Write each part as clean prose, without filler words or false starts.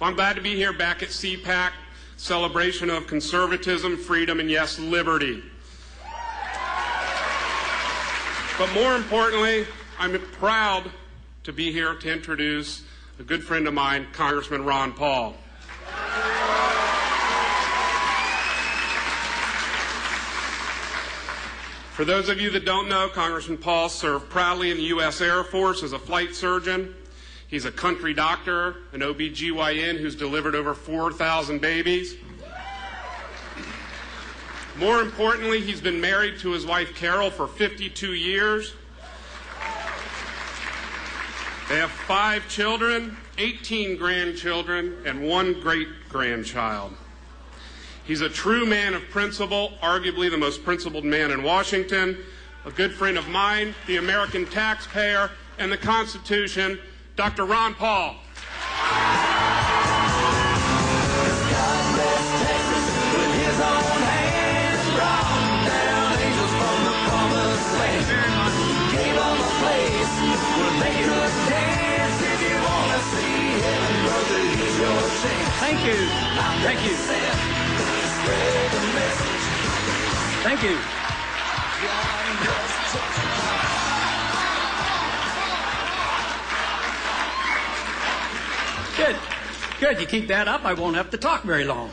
Well, I'm glad to be here back at CPAC, celebration of conservatism, freedom, and yes, liberty. But more importantly, I'm proud to be here to introduce a good friend of mine, Congressman Ron Paul. For those of you that don't know, Congressman Paul served proudly in the U.S. Air Force as a flight surgeon. He's a country doctor, an OB-GYN who's delivered over 4,000 babies. More importantly, he's been married to his wife Carol for 52 years. They have 5 children, 18 grandchildren, and 1 great-grandchild. He's a true man of principle, arguably the most principled man in Washington, a good friend of mine, the American taxpayer, and the Constitution, Dr. Ron Paul. Thank you. Thank you. Thank you. Good. Good. You keep that up, I won't have to talk very long.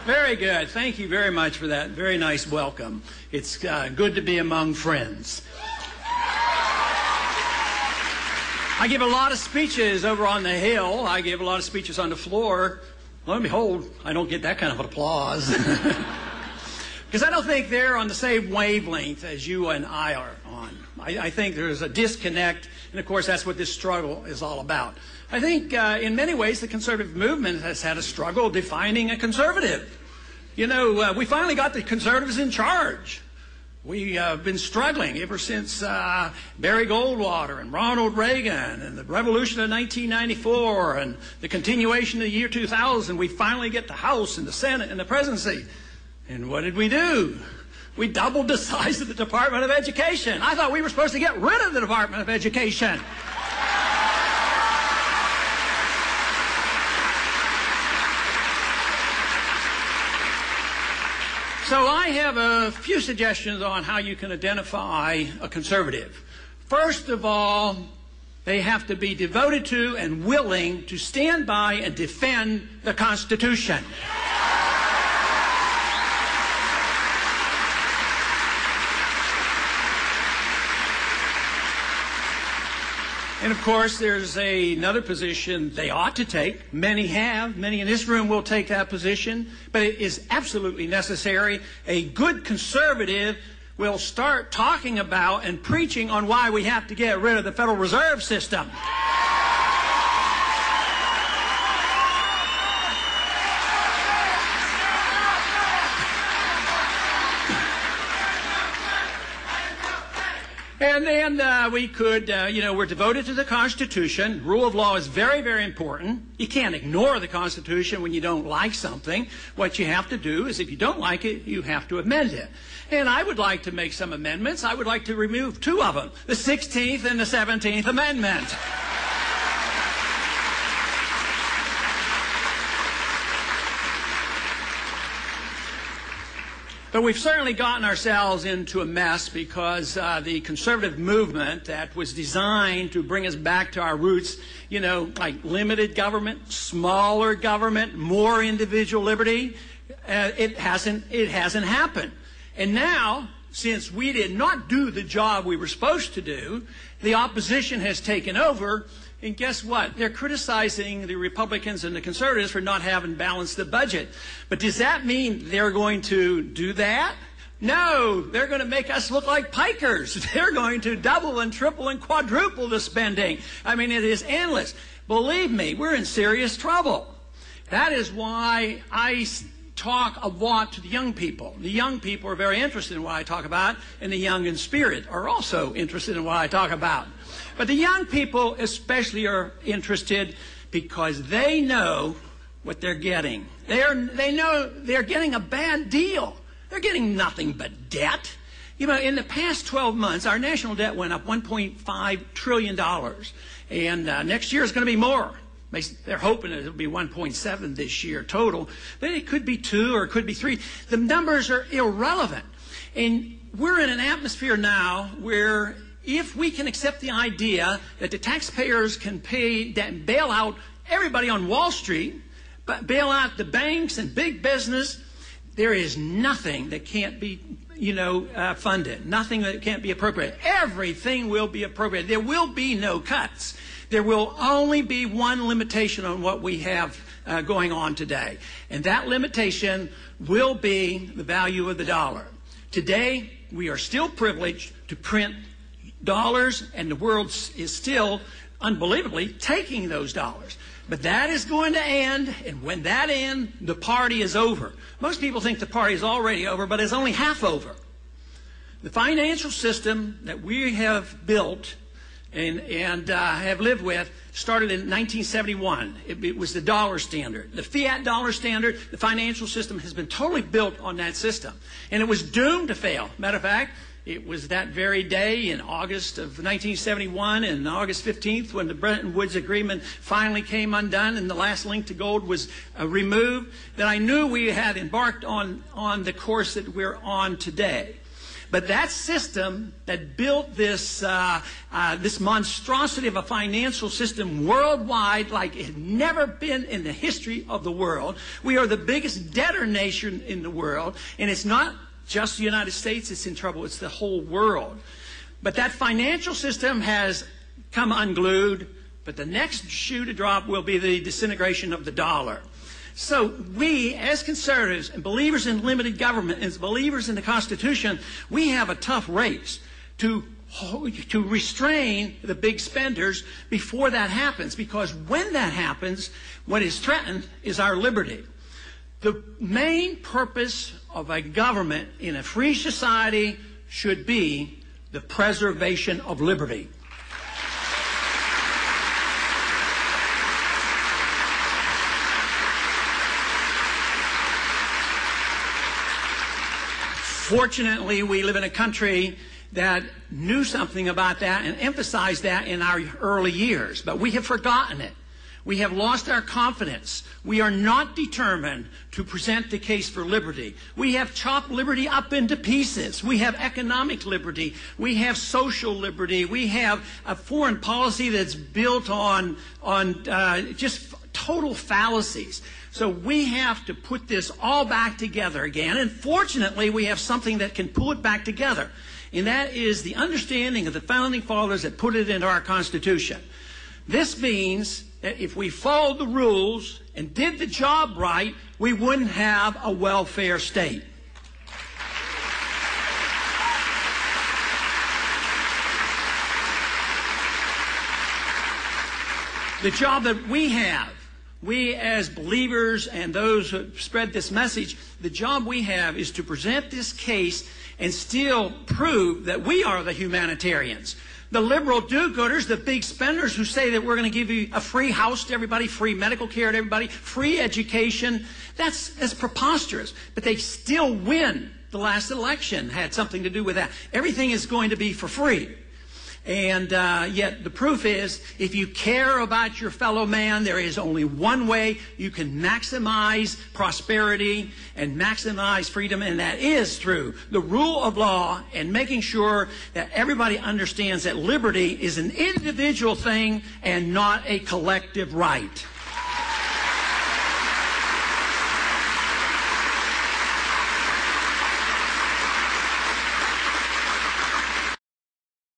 Very good. Thank you very much for that. Very nice welcome. It's good to be among friends. I give a lot of speeches over on the Hill. I give a lot of speeches on the floor. Lo and behold, I don't get that kind of applause. Because I don't think they're on the same wavelength as you and I are on. I think there's a disconnect, and of course that's what this struggle is all about. I think in many ways the conservative movement has had a struggle defining a conservative. You know, we finally got the conservatives in charge. We have been struggling ever since Barry Goldwater and Ronald Reagan and the revolution of 1994 and the continuation of the year 2000. We finally get the House and the Senate and the presidency. And what did we do? We doubled the size of the Department of Education. I thought we were supposed to get rid of the Department of Education. So I have a few suggestions on how you can identify a conservative. First of all, they have to be devoted to and willing to stand by and defend the Constitution. And of course, there's another position they ought to take. Many have. Many in this room will take that position. But it is absolutely necessary. A good conservative will start talking about and preaching on why we have to get rid of the Federal Reserve System. And then we could, we're devoted to the Constitution. Rule of law is very, very important. You can't ignore the Constitution when you don't like something. What you have to do is if you don't like it, you have to amend it. And I would like to make some amendments. I would like to remove 2 of them, the 16th and the 17th Amendment. But we've certainly gotten ourselves into a mess because the conservative movement that was designed to bring us back to our roots, like limited government, smaller government, more individual liberty, it hasn't happened. And now, since we did not do the job we were supposed to do, the opposition has taken over. And guess what? They're criticizing the Republicans and the conservatives for not having balanced the budget. But does that mean they're going to do that? No, they're going to make us look like pikers. They're going to double and triple and quadruple the spending. I mean, it is endless. Believe me, we're in serious trouble. That is why I talk a lot to the young people. The young people are very interested in what I talk about, and the young in spirit are also interested in what I talk about. But the young people especially are interested because they know what they're getting. They know they're getting a bad deal. They're getting nothing but debt. In the past 12 months, our national debt went up $1.5 trillion. And next year is going to be more. They're hoping it'll be 1.7 this year total, but it could be 2 or it could be 3. The numbers are irrelevant. And we're in an atmosphere now where if we can accept the idea that the taxpayers can bail out everybody on Wall Street, but bail out the banks and big business, there is nothing that can't be funded, nothing that can't be appropriated. Everything will be appropriated. There will be no cuts. There will only be one limitation on what we have going on today, and that limitation will be the value of the dollar. Today, we are still privileged to print dollars, and the world is still, unbelievably, taking those dollars. But that is going to end, and when that ends, the party is over. Most people think the party is already over, but it's only half over. The financial system that we have built and have lived with started in 1971. It was the dollar standard. The fiat dollar standard, the financial system has been totally built on that system. And it was doomed to fail. Matter of fact, it was that very day in August of 1971 and August 15th when the Bretton Woods Agreement finally came undone and the last link to gold was removed, that I knew we had embarked on the course that we're on today. But that system that built this monstrosity of a financial system worldwide like it had never been in the history of the world. We are the biggest debtor nation in the world, and it's not just the United States that's in trouble, it's the whole world. But that financial system has come unglued, but the next shoe to drop will be the disintegration of the dollar. So we, as conservatives and believers in limited government and believers in the Constitution, we have a tough race to restrain the big spenders before that happens, because when that happens, what is threatened is our liberty. The main purpose of a government in a free society should be the preservation of liberty. Fortunately, we live in a country that knew something about that and emphasized that in our early years, but we have forgotten it. We have lost our confidence. We are not determined to present the case for liberty. We have chopped liberty up into pieces. We have economic liberty. We have social liberty. We have a foreign policy that's built on just total fallacies. So we have to put this all back together again. And fortunately, we have something that can pull it back together. And that is the understanding of the Founding Fathers that put it into our Constitution. This means that if we followed the rules and did the job right, we wouldn't have a welfare state. The job that we have, we as believers and those who spread this message, the job we have is to present this case and still prove that we are the humanitarians. The liberal do-gooders, the big spenders who say that we're going to give you a free house to everybody, free medical care to everybody, free education, that's preposterous. But they still win. The last election had something to do with that. Everything is going to be for free. And yet the proof is, if you care about your fellow man, there is only one way you can maximize prosperity and maximize freedom, and that is through the rule of law and making sure that everybody understands that liberty is an individual thing and not a collective right.